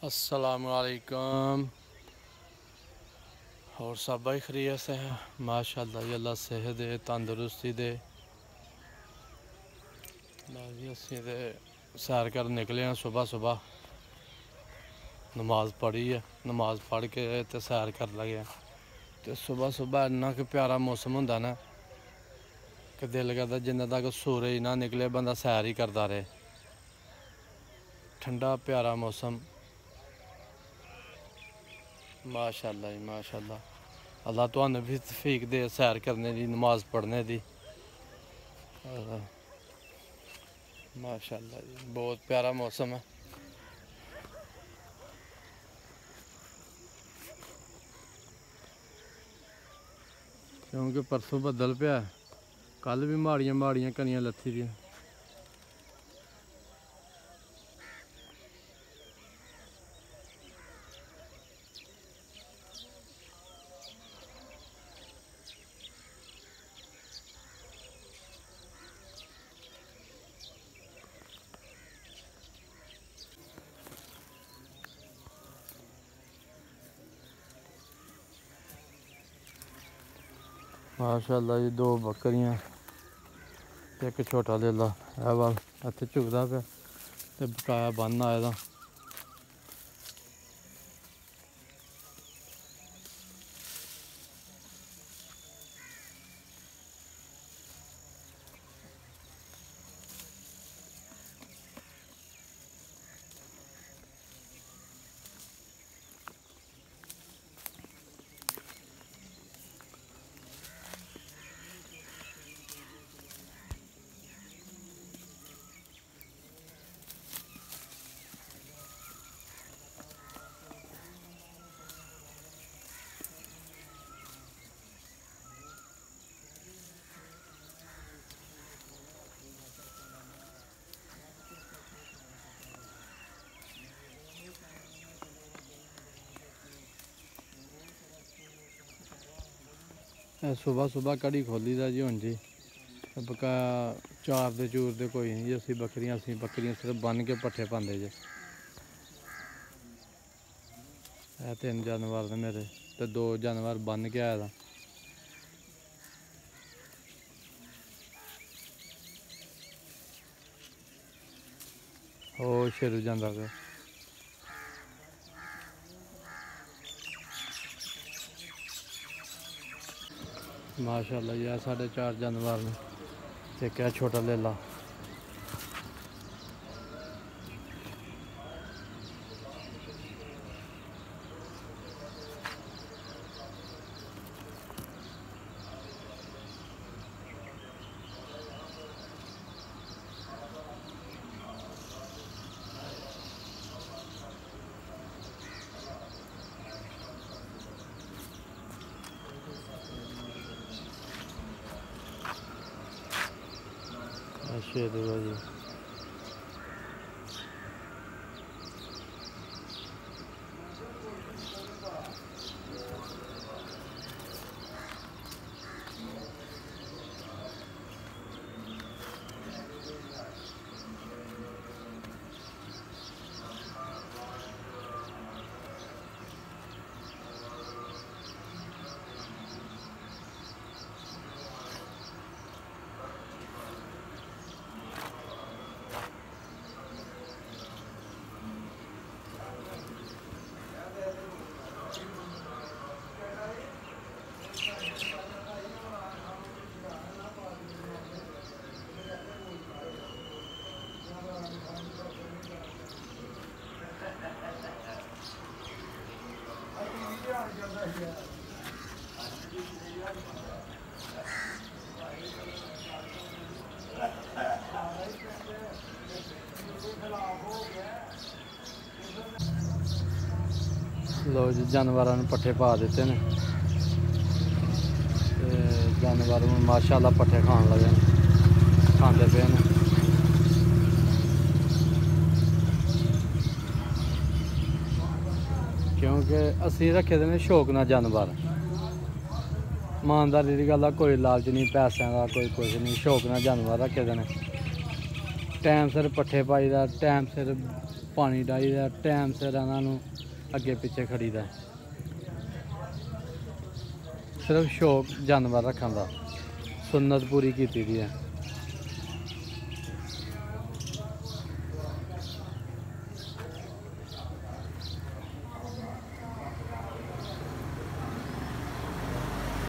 अस्सलामुअलैकुम। और सब भाई खैरियत से है? माशाअल्लाह अल्लाह सेहत दे, तंदुरुस्ती दे। असी ते सैर कर निकले हैं सुबह सुबह, नमाज पढ़ी है, नमाज पढ़ के ते सैर कर लगे हैं। तो सुबह सुबह इन्ना कि प्यारा मौसम होंदा ना कि दिल करदा जिन्ने तक सूरज ना निकले बंदा सैर ही करता रहे। ठंडा प्यारा मौसम, माशाअल्लाह जी माशाअल्लाह। अल्लाह तुहानू भी तौफीक दे सैर करने दी, नमाज पढ़ने दी। माशाअल्लाह जी बहुत प्यारा मौसम है। क्योंकि परसों बदल पिया, कल भी माड़ियां माड़ियां कनियां लत्थी दियां। माशाअल्लाह जी दो बकरियां, एक छोटा लेला है वाल इत्थे झुकदा पिया ते बकाया बन्न आए दा। सुबह सुबह कड़ी खोली दा जी हुण जी, बकाया चार दे चूर दे कोई नहीं जी। असी बकरियां सिर्फ बन के पट्ठे पांदे जे। ए 3 जानवर ने मेरे ते 2 जानवर बन के आया दा। ओ शेरू जांदा पिया। माशाअल्लाह जी 4.5 जानवर ने ते क्या छोटा लेला। शेरू है जी। लो जी जानवरों ने पट्ठे पा दिते ने, जानवर माशाअल्लाह पट्ठे खान लगे, खाते पे ने। क्योंकि असी रखे दे ने शौक ना जानवर, ईमानदारी की गल, कोई लालच नहीं पैसों का, कोई कुछ नहीं, शौक ना जानवर रखे दे ने। टाइम सिर पट्ठे पाईदा, टाइम सिर पानी डाईदा, टाइम सिर इन्हों अगे पिछे खड़ीदा। सिर्फ शौक जानवर रखने का, सुन्नत पूरी की दी है।